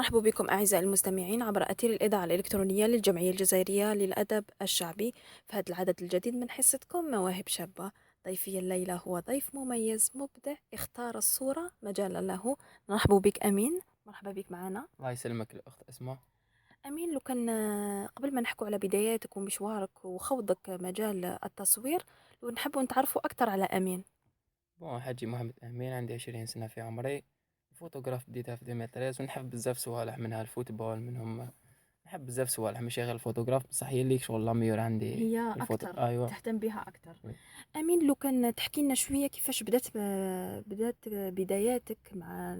مرحبا بكم أعزائي المستمعين عبر أثير الإذاعة الإلكترونية للجمعية الجزائرية للأدب الشعبي. في هذا العدد الجديد من حصتكم مواهب شابة. ضيفي الليلة هو ضيف مميز مبدع اختار الصورة مجالا له. نرحب بك أمين، مرحبا بك معنا. الله يسلمك الأخت أسماء. أمين، لو كان قبل ما نحكوا على بداياتك ومشوارك وخوضك مجال التصوير، لو نحبوا نتعرفوا أكثر على أمين. حاجي محمد أمين، عندي 20 سنة في عمري. فوتوغراف بديتها في 2013 ونحب بزاف صوالح منها الفوتبول منهم. نحب بزاف صوالح ماشي غير الفوتوغراف، بصح هي اللي شغل لاميور عندي هي في الفوتو. أكثر أيوة. تهتم بها أكثر. وي. أمين، لو كان تحكي لنا شوية كيفاش بدأت بداياتك مع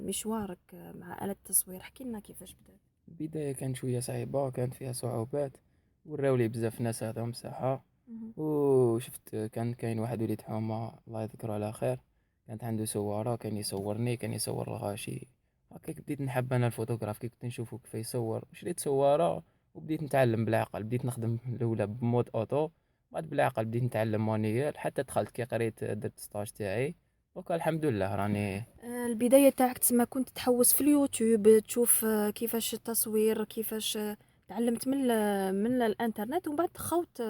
مشوارك مع آلة التصوير، حكي لنا كيفاش بدأت. البداية كانت شوية صعيبة وكانت فيها صعوبات، وراولي بزاف ناس هذا مساحة. مهم. وشفت كان كاين واحد وليد حومة الله يذكره على خير، كانت عنده سوارة، كان يصورني، كان يصور الغاشي. هكاك بديت نحب انا الفوتوغراف كي كنت نشوفه كيف يصور، شريت سوارة وبديت نتعلم بالعقل. بديت نخدم الاولى بمود اوتو، بعد بالعقل بديت نتعلم مانيير حتى دخلت كي قريت درت ستاج تاعي. وكا الحمد لله راني. البداية تاعك تسمى كنت تحوس في اليوتيوب تشوف كيفاش التصوير، كيفاش تعلمت من الانترنت، ومن بعد خوت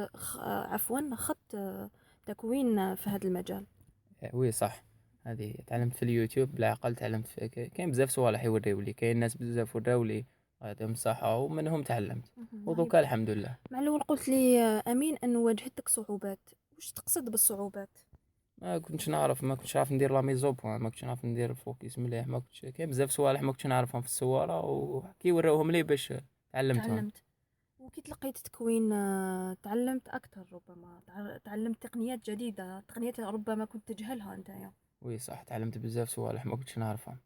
عفوا خدت تكوين في هذا المجال. وي صح، هذه تعلمت في اليوتيوب بالعقل. تعلمت في كاين بزاف صوالح يوريولي، كاين ناس بزاف وراولي يعطيهم الصحة ومنهم تعلمت. مهم. ودوكا الحمد لله. مع الأول قلت لي أمين أن واجهتك صعوبات، وش تقصد بالصعوبات؟ ما كنتش عارف ندير لا ميزوبوان، ما كنتش عارف ندير الفوكس مليح، ما كنتش كاين بزاف صوالح ما كنتش نعرفهم في الصوالة، وكي وراوهم لي باش تعلمتهم. تعلمت. وكي تلقيت تكوين تعلمت أكثر، ربما تعلمت تقنيات جديدة، تقنيات ربما كنت تجهلها أنت. وي صح، تعلمت بزاف صوالح ما كنتش نعرفهم.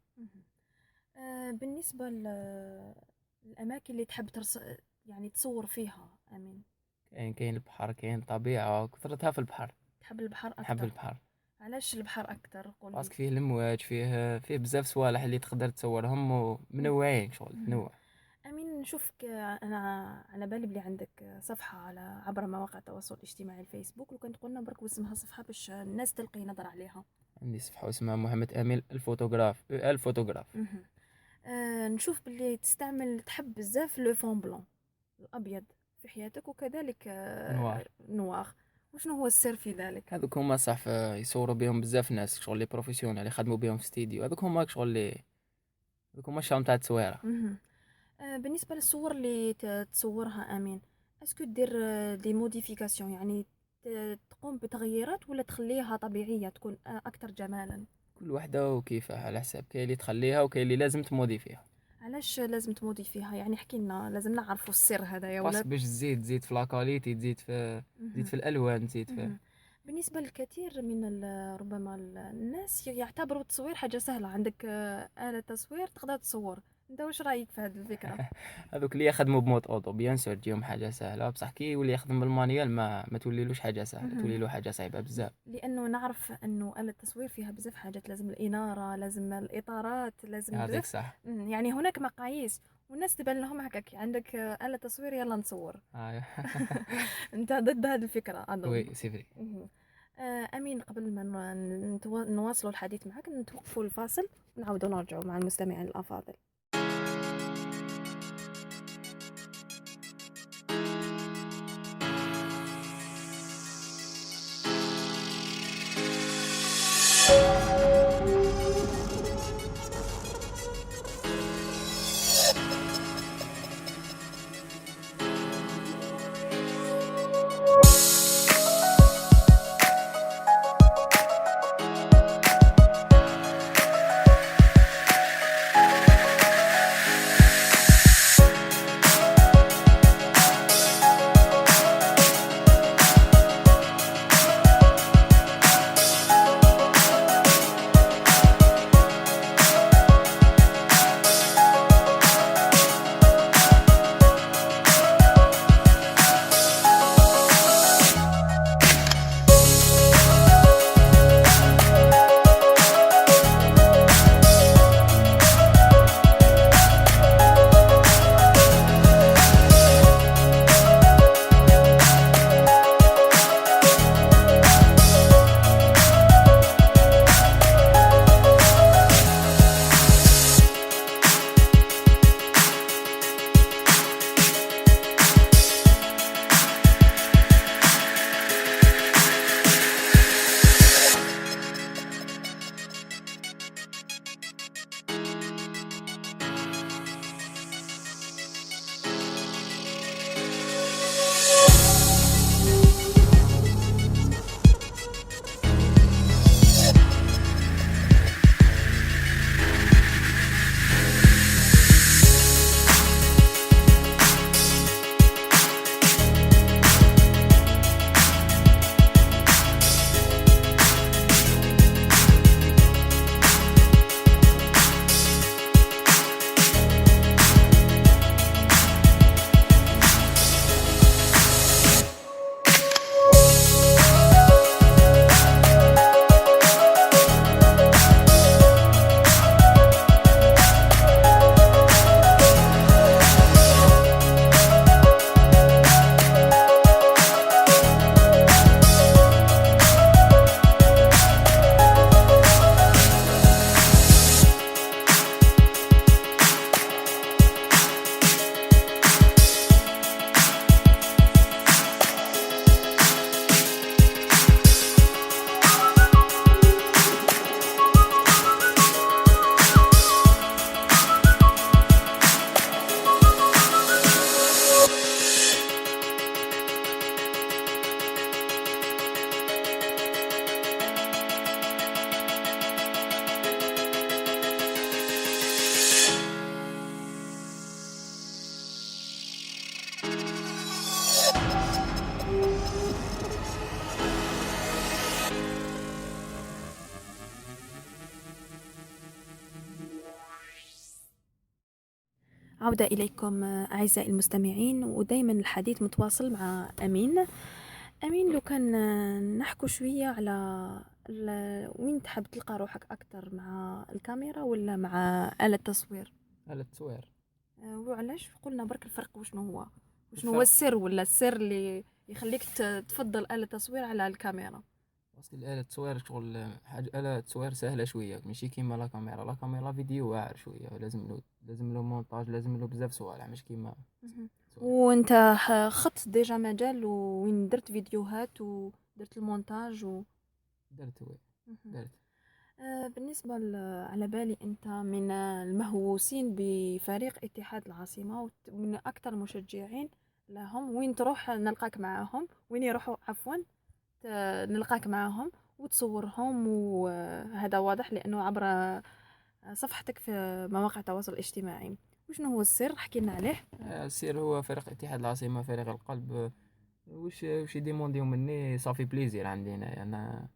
بالنسبة للأماكن اللي تحب يعني تصور فيها أمين. كاين البحر، كاين طبيعة كثرتها في البحر. تحب البحر نحب أكثر؟ البحر علاش البحر أكثر قول لي. باسكو فيه الامواج، فيه بزاف صوالح اللي تقدر تصورهم ومنوعين شغل مهم. تنوع. أمين، نشوفك أنا على بالي بلي عندك صفحة على عبر مواقع التواصل الاجتماعي الفيسبوك، لو كنت قلنا برك واسمها صفحة باش الناس تلقي نظر عليها. عندي صفحة اسمها محمد أمين الفوتوغراف. مهم. نشوف باللي تحب بزاف لو فون بلون الأبيض في حياتك، وكذلك نوار. نوار. وشنو هو السر في ذلك؟ هذوك هما صح يصوروا بهم بزاف ناس شغل لي بروفيسيونال اللي يخدموا بهم في ستوديو. هذوك هما شغل لي، هذوك هما الشغل تاع التصويره. مهم. بالنسبة للصور اللي تصورها أمين، اسكو دير دي موديفيكاسيون، يعني تقوم بتغييرات ولا تخليها طبيعية تكون أكثر جمالا؟ كل وحده وكيفها على حساب، كاين اللي تخليها وكاين اللي لازم تمودي فيها. علاش لازم تمودي فيها؟ يعني احكي لنا، لازم نعرفوا السر هذا يا بس ولاد. باش تزيد في لاكاليتي، تزيد مهم. في الالوان، تزيد في. مهم. بالنسبة للكثير من ربما الناس يعتبروا التصوير حاجة سهلة، عندك آلة تصوير تقدر تصور. انت وش رأيك في هذه الفكرة؟ هذوك اللي يخدموا بمود اوتو بيان سور تجيهم حاجه سهله، بصح كي يولي يخدم بالمانيال ما توليلوش حاجه سهله، مهم. تولي له حاجه صعيبه بزاف. لانه نعرف انه آلة التصوير فيها بزاف حاجات، لازم الاناره، لازم الاطارات، لازم يعطيك بزاف. صح. يعني هناك مقاييس، والناس تبان لهم هكاك عندك آلة تصوير يلا نصور. انت ضد هذه الفكره اظن. وي سي فري. مهم. امين، قبل ما نواصلوا الحديث معك نتوقفوا الفاصل ونعاودوا نرجعوا مع المستمعين الافاضل. عودة إليكم أعزائي المستمعين، ودايما الحديث متواصل مع أمين. أمين، لو كان نحكو شوية على وين تحب تلقى روحك أكتر، مع الكاميرا ولا مع آلة التصوير؟ على التصوير. وعلاش قلنا برك الفرق؟ وشنو هو الفرق السر، ولا السر اللي يخليك تفضل آلة التصوير على الكاميرا؟ اصل الآلة التصوير شغل حاجة، آلة التصوير سهلة شوية، ماشي كيما لا كاميرا فيديو واعر شوية، لازم له مونتاج، لازم له بزاف صوالح، مش كيما مهم. تصوير. وانت خدت ديجا مجال وين درت فيديوهات ودرت المونتاج درت وي مهم. درت. بالنسبة على بالي أنت من المهووسين بفريق اتحاد العاصمة، ومن أكثر المشجعين لهم. وين تروح نلقاك معاهم، وين يروحوا عفوا نلقاك معاهم وتصورهم، وهذا واضح لأنه عبر صفحتك في مواقع التواصل الاجتماعي. وشنو هو السر؟ حكي لنا عليه. السير هو فريق اتحاد العاصمة، فريق القلب. وش يديمونديو مني صافي بليزير عندنا يعني. أنا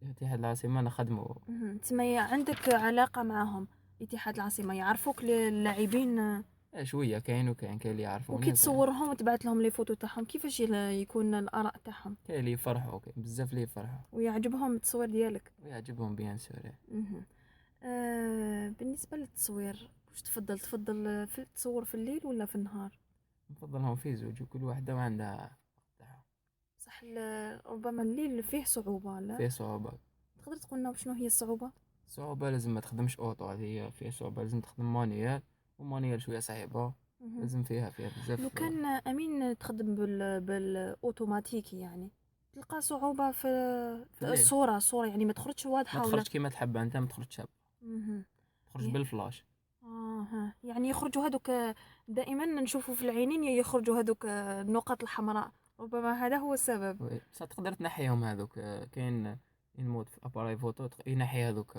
اتحاد العاصمة نخدمه. تسمى عندك علاقة معاهم؟ اتحاد العاصمة يعرفوك اللاعبين؟ شوية، كاين اللي وكي يعرفوني، وكاين تصورهم وتبعت لهم لي فوتو تاعهم، كيفاش يكون الآراء تاعهم؟ اللي يفرحوا، كاين بزاف اللي يفرحوا ويعجبهم التصوير ديالك؟ ويعجبهم بيان سور. مهم. بالنسبة للتصوير، واش تفضل تصور في الليل ولا في النهار؟ نفضلهم في زوج، وكل واحدة وعندها وقتها. صح. ربما الليل فيه صعوبة، لا؟ فيه صعوبة. تقدر تقول لنا شنو هي الصعوبة؟ صعوبة لازم ما تخدمش اوطو، هذه هي فيه صعوبة، لازم تخدم مانيال، ومانيال شوية صعيبة. مهم. لازم فيها لو بزاف. كان أمين تخدم بالأوتوماتيكي، يعني تلقى صعوبة في في الليل الصورة يعني ما تخرجش ما واضحة ولا؟ تخرج كيما تحب انت، ما تخرج شاب، مهم. تخرج بالفلاش. يعني يخرجوا هذوك، دائما نشوفوا في العينين يخرجوا هذوك النقط الحمراء، ربما هذا هو السبب. بصح تقدر تنحيهم هذوك. كاين المود في اباراي فوتو ينحي هذوك.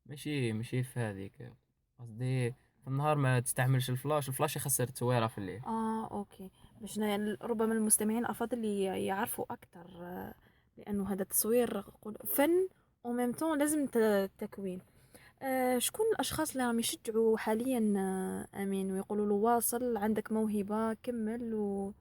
ماشي في هذيك، قصدي في النهار ما تستعملش الفلاش يخسر التصويره في الليل. اوكي. باش ربما المستمعين افضل يعرفوا اكثر، لانه هذا التصوير فن، وميم طون لازم تكوين. شكون الاشخاص اللي راهم يشجعوا حاليا امين، ويقولوا له واصل، عندك موهبة، كمل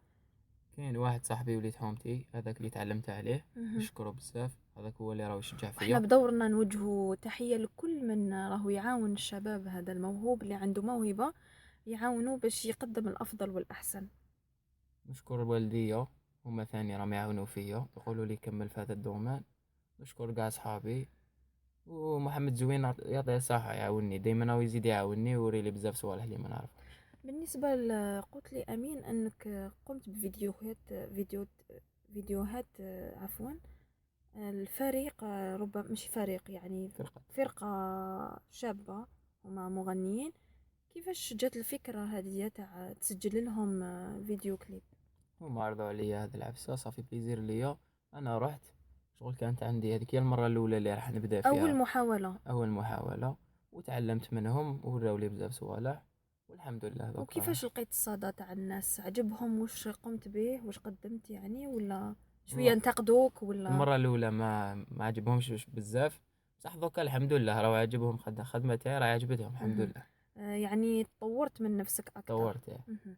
كاين واحد صاحبي وليد حومتي، هذاك اللي تعلمت عليه، مهم. نشكره بزاف، هذاك هو اللي راه يشجع احنا فيا. بدورنا نوجه تحية لكل من راهو يعاون الشباب هذا الموهوب اللي عنده موهبة، يعاونوا باش يقدم الافضل والاحسن. نشكر والديا، هما ثاني راهم يعاونوا فيا، يقولوا لي كمل في هذا الدومين. نشكر كاع صحابي، ومحمد زوين يعطيه الصحة، يعاونني دايما، هو يزيد يعاونني ويوري لي بزاف صوالح اللي ما نعرف. بالنسبة قلت لي أمين أنك قمت فيديوهات عفوا الفريق، ربما مش فريق يعني فرقة. فرقة شابة، هما مغنيين. كيفاش جات الفكرة هذه تاع تسجل لهم فيديو كليب؟ هما عرضوا عليا هذا العفسة، صافي بليزير ليا. انا رحت، شغل كانت عندي هذيك هي المرة الأولى اللي راح نبدأ أول فيها، محاولة؟ أول محاولة، وتعلمت منهم وراو لي بزاف صوالح، والحمد لله دوكا. وكيفاش لقيت الصدى تاع الناس؟ عجبهم واش قمت به، واش قدمت يعني، ولا شوية الم- انتقدوك ولا؟ المرة الأولى ما عجبهمش بزاف، بصح دوكا الحمد لله راه عجبهم، خدمة تاعي راه عجبتهم الحمد مهم. لله. يعني تطورت من نفسك أكتر. طورت. مهم.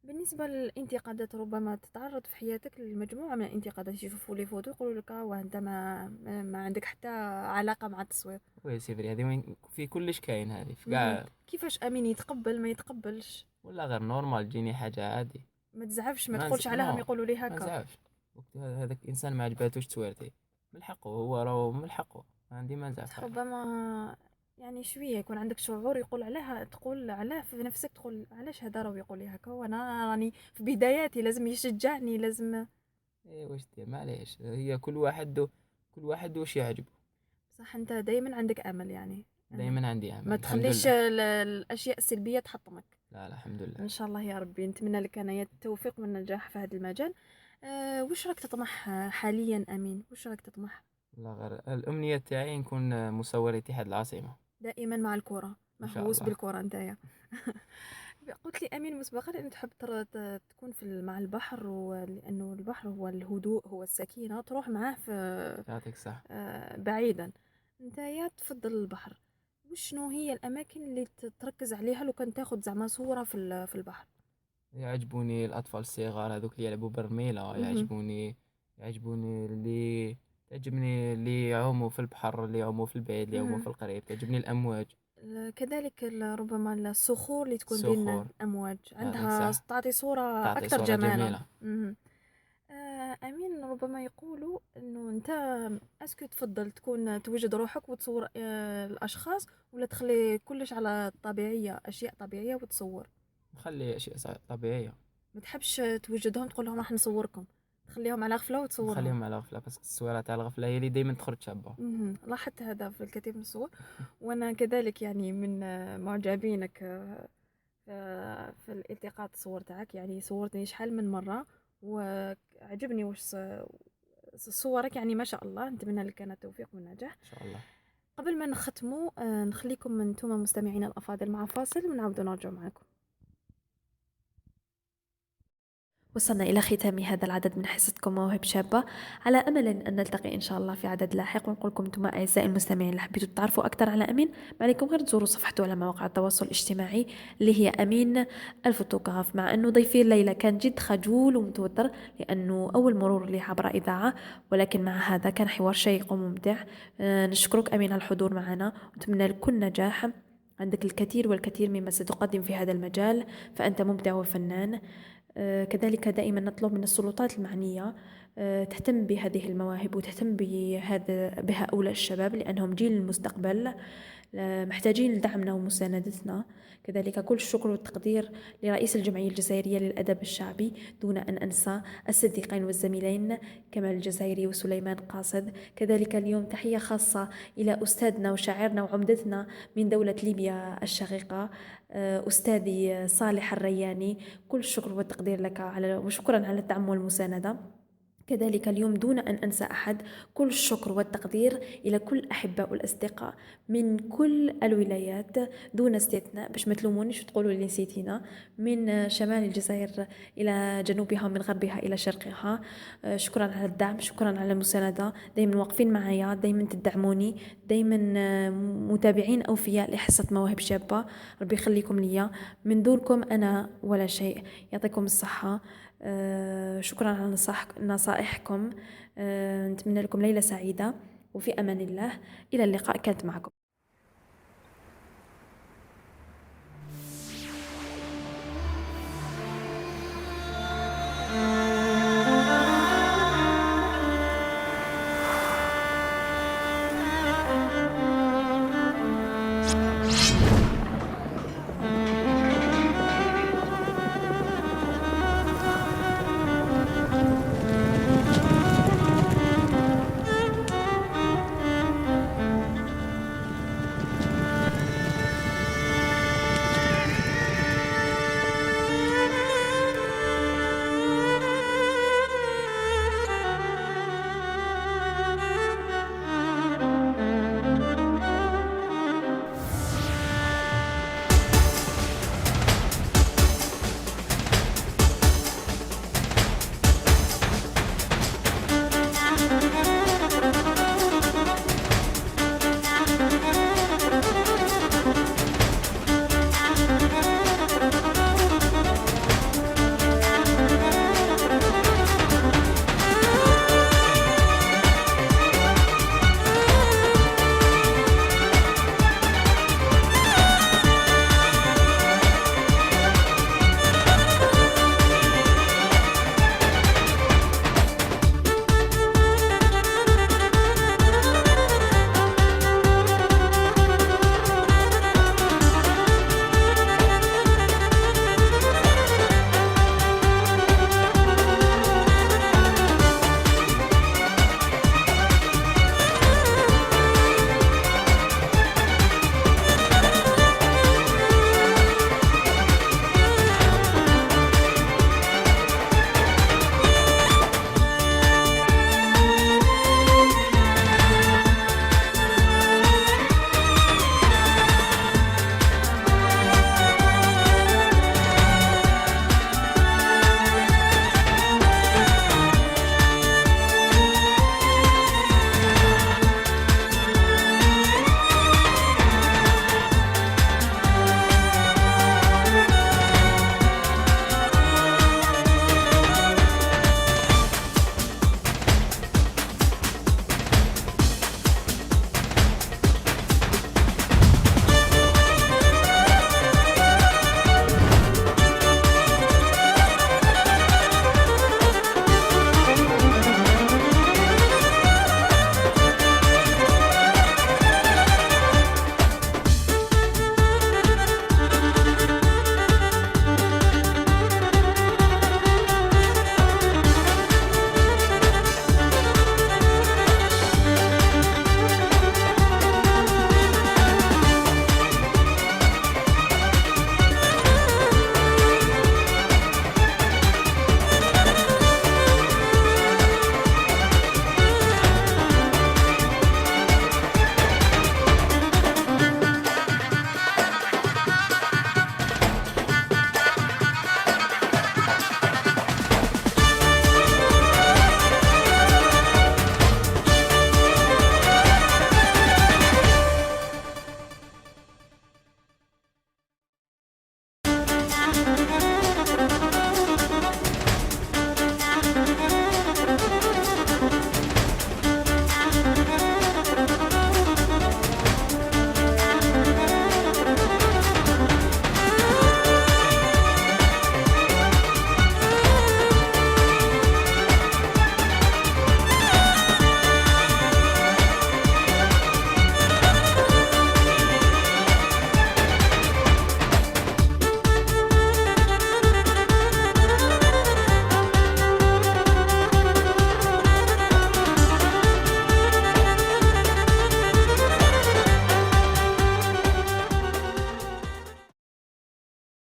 بالنسبة للانتقادات، ربما تتعرض في حياتك لمجموعة من الانتقادات، يشوفوا لي فوتو يقولوا لك وانت ما عندك حتى علاقة مع التصوير. وي سيفري، هذه وين في كلش كاين، هذه في مهم. كاع. كيفاش امين يتقبل ما يتقبلش؟ ولا غير نورمال تجيني حاجة عادي. ما تزعفش، ما تقولش عليهم نو، يقولوا لي ما هكا. نزعفش. وقت هذاك الانسان ما عجباتوش تصويرتي، من حقه، هو راه من حقه، ما عندي ما نزعف بصح عليه. ربما يعني شوية يكون عندك شعور، يقول عليها، تقول عليه في نفسك، تقول علاش هذا راه يقول لي هكا، وانا راني في بداياتي، لازم يشجعني، لازم. ايه واش دير، معليش، هي كل واحد واش يعجبه. صح، انت دايما عندك امل يعني. دايما عندي امل ما الحمد تخليش لله. الاشياء السلبيه تحطمك. لا الحمد لله. ان شاء الله يا ربي، نتمنى لك انا التوفيق والنجاح في هذا المجال. وش راك تطمح حاليا امين؟ وش راك تطمح؟ لا غير الامنية تاعي نكون مصور اتحاد العاصمة. دائما مع الكره، ان شاء مهووس الله. بالكره نتايا. قلت لي امين مسبقا انه تحب تكون مع البحر، ولانه البحر هو الهدوء، هو السكينه، تروح معاه في يعطيك صح. بعيدا. نتايا تفضل البحر. وشنو هي الأماكن اللي تركز عليها لو كان تاخد زعما صورة في البحر؟ يعجبوني الأطفال الصغار هذوك اللي يلعبوا برميلة، مهم. يعجبوني اللي تعجبني اللي يعوموا في البحر، اللي يعوموا في البعيد، اللي يعوموا مهم. في القريب، تعجبني الأمواج. كذلك ربما الصخور اللي تكون بين الصخور الأمواج هذا عندها صح، تعطي صورة تعطي أكثر صورة جمالا. جميلة. مهم. أمين، ربما يقولوا إنه أنت أسكو تفضل تكون توجد روحك وتصور الأشخاص، ولا تخلي كلش على الطبيعية، أشياء طبيعية وتصور؟ نخلي أشياء طبيعية. ما تحبش توجدهم تقول لهم راح نصوركم، تخليهم على غفلة وتصورهم؟ نخليهم على غفلة، بس التصويرات تاع الغفلة هي اللي دايما تخرج شابة. لاحظت هذا في الكثير من الصور، وأنا كذلك يعني من معجبينك في الالتقاط الصور تاعك. يعني صورتني شحال من مرة وعجبني وش صورك، يعني ما شاء الله، نتمنى لك أنا التوفيق والنجاح. إن شاء الله. قبل ما نختموا نخليكم انتم مستمعين الأفاضل مع فاصل ونعود نرجع معكم. وصلنا إلى ختام هذا العدد من حصتكم مواهب شابة، على أمل أن نلتقي إن شاء الله في عدد لاحق. ونقول لكم أنتم أعزائي المستمعين اللي حبيتوا تعرفوا أكثر على أمين، ما عليكم غير تزوروا صفحته على مواقع التواصل الاجتماعي اللي هي أمين الفوتوغراف. مع أنه ضيفي الليلة كان جد خجول ومتوتر لأنه أول مرور لي عبر إذاعة، ولكن مع هذا كان حوار شيق وممتع. نشكرك أمين على الحضور معنا، ونتمنى لك كل نجاح. عندك الكثير والكثير مما ستقدم في هذا المجال، فأنت مبدع وفنان. كذلك دائما نطلب من السلطات المعنية تهتم بهذه المواهب وتهتم بهؤلاء الشباب، لأنهم جيل المستقبل، محتاجين لدعمنا ومساندتنا. كذلك كل الشكر والتقدير لرئيس الجمعية الجزائرية للأدب الشعبي، دون أن أنسى الصديقين والزميلين كمال الجزائري وسليمان قاصد. كذلك اليوم تحية خاصة إلى أستاذنا وشاعرنا وعمدتنا من دولة ليبيا الشقيقة، أستاذي صالح الرياني. كل الشكر والتقدير لك وشكرا على الدعم والمساندة. كذلك اليوم دون أن أنسى أحد، كل الشكر والتقدير إلى كل أحباء والأصدقاء من كل الولايات دون استثناء، باش ما تلومونيش وتقولوا لي نسيتينا، من شمال الجزائر إلى جنوبها، من غربها إلى شرقها. شكرا على الدعم، شكرا على المساندة، دايما واقفين معايا، دايما تدعموني، دايما متابعين أوفياء لحصة مواهب شابة. ربي يخليكم ليا، من دونكم أنا ولا شيء. يعطيكم الصحة. شكرا على نصائحكم. نتمنى لكم ليلة سعيدة وفي أمان الله. إلى اللقاء. كانت معكم